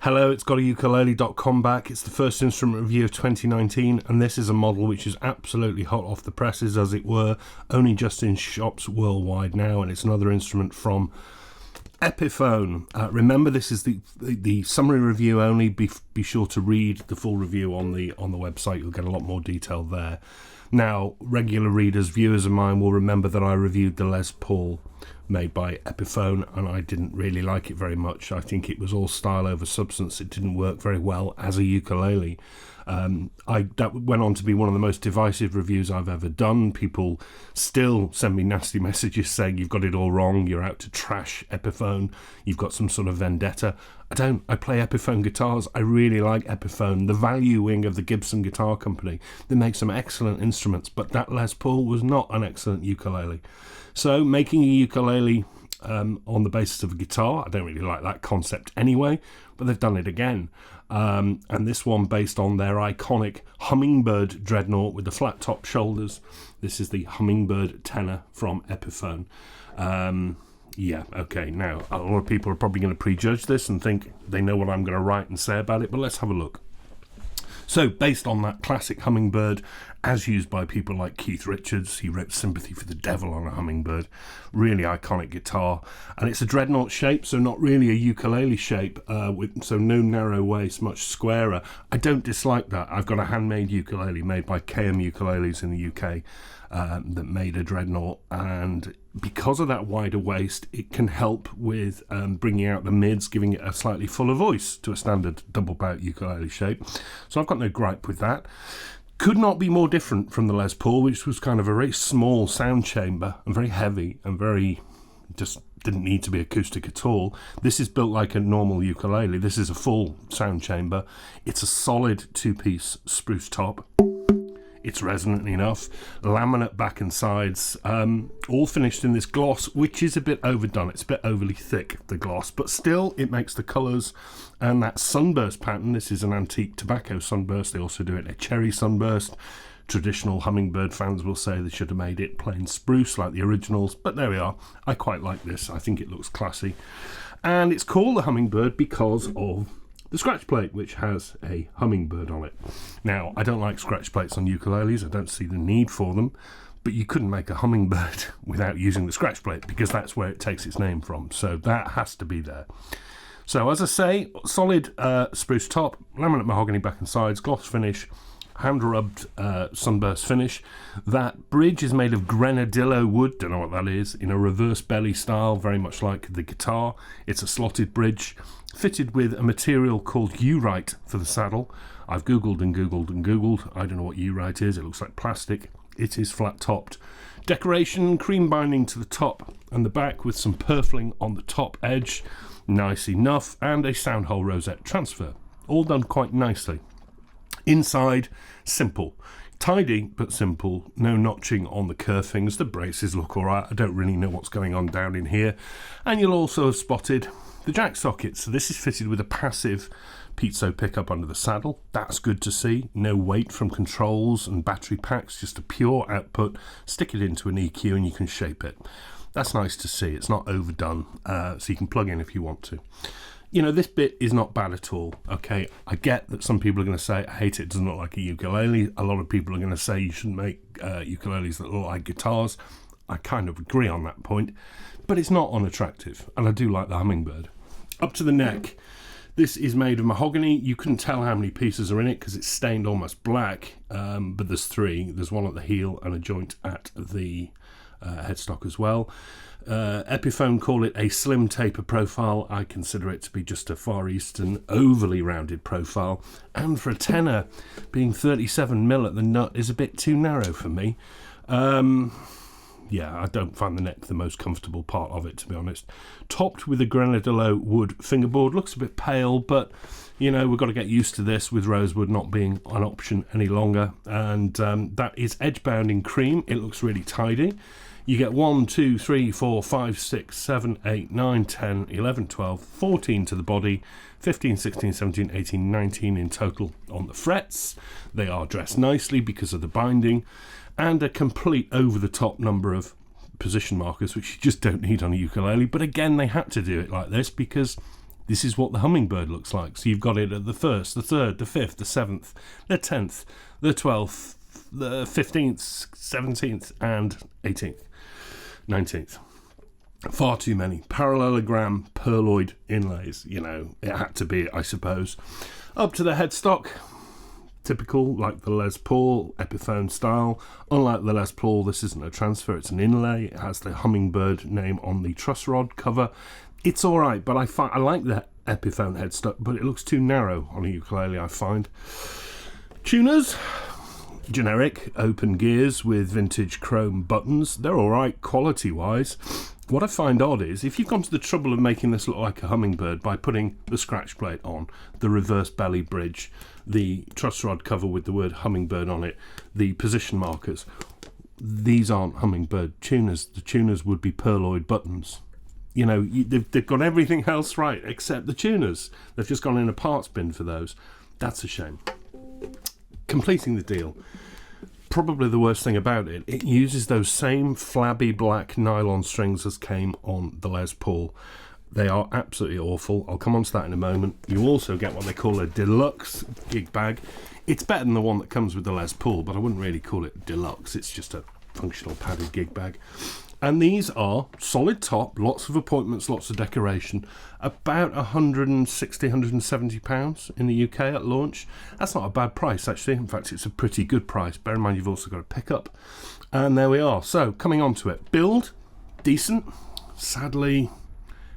Hello, it's GotAUkulele.com back. It's the first instrument review of 2019, and this is a model which is absolutely hot off the presses, as it were, only just in shops worldwide now, and it's another instrument from Epiphone. Remember, this is the summary review only. Be sure to read the full review on the website. You'll get a lot more detail there. Now, regular readers, viewers of mine will remember that I reviewed the Les Paul made by Epiphone, and I didn't really like it very much. I think it was all style over substance. It didn't work very well as a ukulele. That went on to be one of the most divisive reviews I've ever done. People still send me nasty messages saying you've got it all wrong, you're out to trash Epiphone, you've got some sort of vendetta. I don't. I play Epiphone guitars. I really like Epiphone, the value wing of the Gibson Guitar Company. They make some excellent instruments, but that Les Paul was not an excellent ukulele. So making a ukulele on the basis of a guitar, I don't really like that concept anyway, but they've done it again. And this one based on their iconic Hummingbird dreadnought with the flat top shoulders. This is the Hummingbird Tenor from Epiphone. Yeah, okay, now a lot of people are probably going to prejudge this and think they know what I'm going to write and say about it, but let's have a look. So, based on that classic Hummingbird, as used by people like Keith Richards, he wrote Sympathy for the Devil on a Hummingbird, really iconic guitar, and it's a dreadnought shape, so not really a ukulele shape, so no narrow waist, much squarer. I don't dislike that. I've got a handmade ukulele made by KM Ukuleles in the UK that made a dreadnought, and because of that wider waist, it can help with bringing out the mids, giving it a slightly fuller voice to a standard double bout ukulele shape. So I've got no gripe with that. Could not be more different from the Les Paul, which was kind of a very small sound chamber and very heavy and very just didn't need to be acoustic at all. This is built like a normal ukulele. This is a full sound chamber. It's a solid two-piece spruce top. It's resonant enough, laminate back and sides, all finished in this gloss, which is a bit overdone. It's a bit overly thick, the gloss, but still it makes the colours and that sunburst pattern. This is an antique tobacco sunburst. They also do it a cherry sunburst. Traditional Hummingbird fans will say they should have made it plain spruce like the originals, but there we are. I quite like this. I think it looks classy. And it's called the Hummingbird because of the scratch plate, which has a hummingbird on it. Now, I don't like scratch plates on ukuleles. I don't see the need for them, but you couldn't make a hummingbird without using the scratch plate because that's where it takes its name from. So that has to be there. So as I say, solid spruce top, laminate mahogany back and sides, gloss finish, hand-rubbed sunburst finish. That bridge is made of grenadillo wood, don't know what that is, in a reverse belly style, very much like the guitar. It's a slotted bridge, fitted with a material called Urite for the saddle. I've googled and googled and googled. I don't know what Urite is. It looks like plastic. It is flat-topped. Decoration, cream binding to the top and the back with some purfling on the top edge. Nice enough. And a sound hole rosette transfer. All done quite nicely. Inside, simple. Tidy, but simple. No notching on the kerfings. The braces look alright. I don't really know what's going on down in here. And you'll also have spotted the jack socket. So this is fitted with a passive piezo pickup under the saddle. That's good to see. No weight from controls and battery packs. Just a pure output. Stick it into an EQ and you can shape it. That's nice to see. It's not overdone. So you can plug in if you want to. You know, this bit is not bad at all, okay? I get that some people are going to say, I hate it, it doesn't look like a ukulele. A lot of people are going to say you shouldn't make ukuleles that look like guitars. I kind of agree on that point, but it's not unattractive, and I do like the Hummingbird. Up to the neck, this is made of mahogany. You couldn't tell how many pieces are in it because it's stained almost black, but there's three. There's one at the heel and a joint at the headstock as well. Epiphone call it a slim taper profile. I consider it to be just a Far Eastern overly rounded profile, and for a tenor, being 37mm at the nut is a bit too narrow for me. Yeah, I don't find the neck the most comfortable part of it, to be honest. Topped with a grenadillo wood fingerboard. Looks a bit pale, but you know, we've got to get used to this with rosewood not being an option any longer. And that is edge bound in cream. It looks really tidy. You get 1, 2, 3, 4, 5, 6, 7, 8, 9, 10, 11, 12, 14 to the body, 15, 16, 17, 18, 19 in total on the frets. They are dressed nicely because of the binding, and a complete over-the-top number of position markers, which you just don't need on a ukulele. But again, they had to do it like this because This is what the Hummingbird looks like. So you've got it at the 1st, the 3rd, the 5th, the 7th, the 10th, the 12th, the 15th, 17th, and 18th, 19th. Far too many. Parallelogram pearloid inlays. You know, it had to be, I suppose. Up to the headstock. Typical, like the Les Paul, Epiphone style. Unlike the Les Paul, this isn't a transfer, it's an inlay. It has the Hummingbird name on the truss rod cover. It's alright, but I like the Epiphone headstock, but it looks too narrow on a ukulele, I find. Tuners. Generic, open gears with vintage chrome buttons. They're alright quality-wise. What I find odd is, if you've gone to the trouble of making this look like a Hummingbird by putting the scratch plate on, the reverse belly bridge, the truss rod cover with the word Hummingbird on it, the position markers, these aren't Hummingbird tuners. The tuners would be pearloid buttons. You know, they've got everything else right except the tuners. They've just gone in a parts bin for those. That's a shame. Completing the deal. Probably the worst thing about it, it uses those same flabby black nylon strings as came on the Les Paul. They are absolutely awful. I'll come on to that in a moment. You also get what they call a Deluxe Gig Bag. It's better than the one that comes with the Les Paul, but I wouldn't really call it Deluxe. It's just a functional padded gig bag. And these are solid top, lots of appointments, lots of decoration, about £160, £170 in the UK at launch. That's not a bad price, actually. In fact, it's a pretty good price. Bear in mind, you've also got a pickup. And there we are. So, coming on to it. Build, decent. Sadly,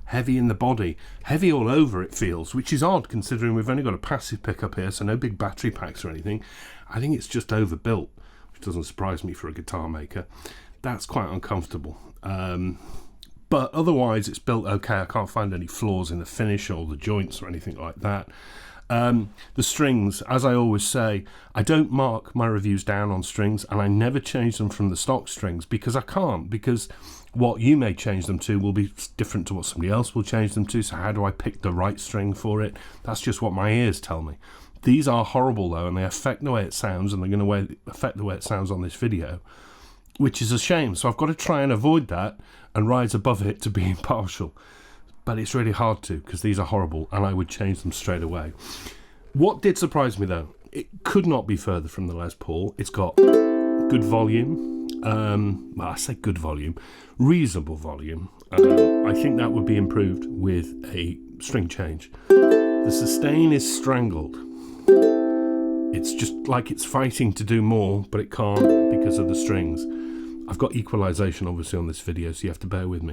heavy in the body. Heavy all over, it feels, which is odd, considering we've only got a passive pickup here, so no big battery packs or anything. I think it's just overbuilt, which doesn't surprise me for a guitar maker. That's quite uncomfortable. But otherwise, it's built okay. I can't find any flaws in the finish or the joints or anything like that. The strings, as I always say, I don't mark my reviews down on strings, and I never change them from the stock strings because I can't, because what you may change them to will be different to what somebody else will change them to. So how do I pick the right string for it? That's just what my ears tell me. These are horrible though, and they affect the way it sounds, and they're going to affect the way it sounds on this video, which is a shame. So I've got to try and avoid that and rise above it to be impartial. But it's really hard to, because these are horrible, and I would change them straight away. What did surprise me though, it could not be further from the Les Paul. It's got good volume. Well, I say good volume, reasonable volume. I think that would be improved with a string change. The sustain is strangled. It's just like it's fighting to do more, but it can't because of the strings. I've got equalization obviously on this video, so you have to bear with me.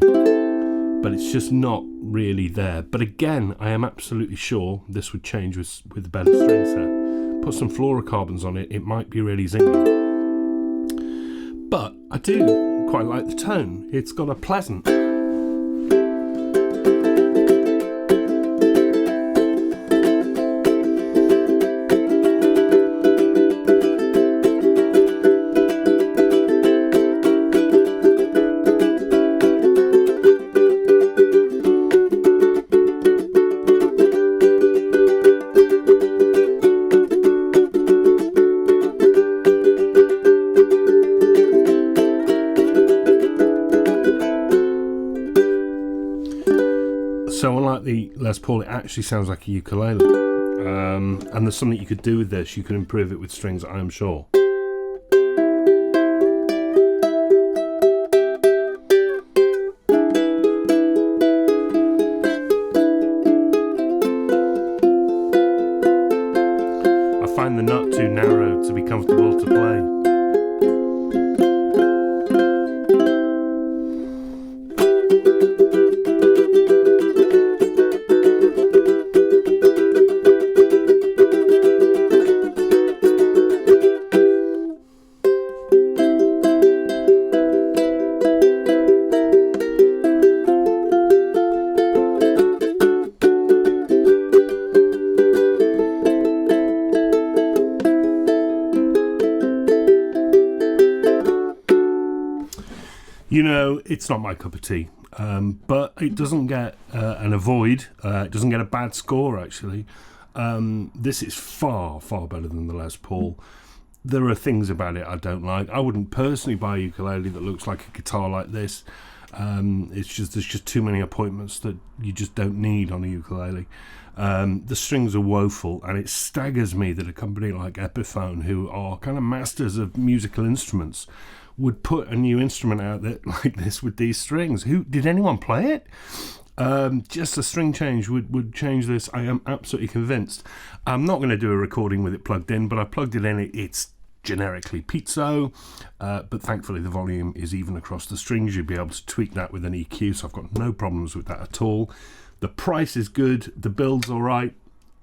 But it's just not really there. But again, I am absolutely sure this would change with a better string set. Put some fluorocarbons on it, it might be really zingy. But I do quite like the tone. It's got a pleasant... So unlike the Les Paul, it actually sounds like a ukulele. And there's something you could do with this. You can improve it with strings, I am sure. I find the nut too narrow to be comfortable to play. You know, it's not my cup of tea, but it doesn't get an avoid. It doesn't get a bad score, actually. This is far, far better than the Les Paul. There are things about it I don't like. I wouldn't personally buy a ukulele that looks like a guitar like this. There's just too many appointments that you just don't need on a ukulele. The strings are woeful, and it staggers me that a company like Epiphone, who are kind of masters of musical instruments, would put a new instrument out that like this with these strings. Did anyone play it? Just a string change would change this. I am absolutely convinced. I'm not going to do a recording with it plugged in, but I plugged it in. It's generically piezo, but thankfully the volume is even across the strings. You'd be able to tweak that with an EQ, so I've got no problems with that at all. The price is good. The build's all right.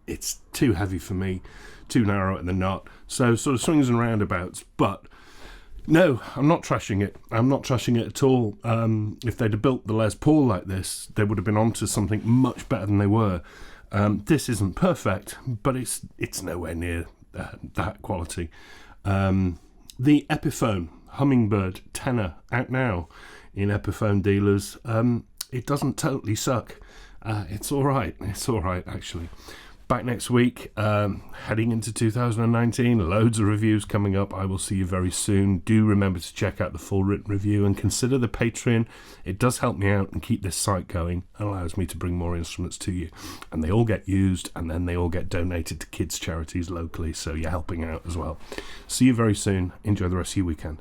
It's too heavy for me, too narrow at the nut. So sort of swings and roundabouts, but no, I'm not trashing it. I'm not trashing it at all. If they'd have built the Les Paul like this, they would have been onto something much better than they were. This isn't perfect, but it's nowhere near that quality. The Epiphone Hummingbird Tenor out now in Epiphone dealers. It doesn't totally suck. It's all right. It's all right, actually. Back next week, heading into 2019, loads of reviews coming up. I will see you very soon. Do remember to check out the full written review and consider the Patreon. It does help me out and keep this site going and allows me to bring more instruments to you. And they all get used, and then they all get donated to kids' charities locally, so you're helping out as well. See you very soon. Enjoy the rest of your weekend.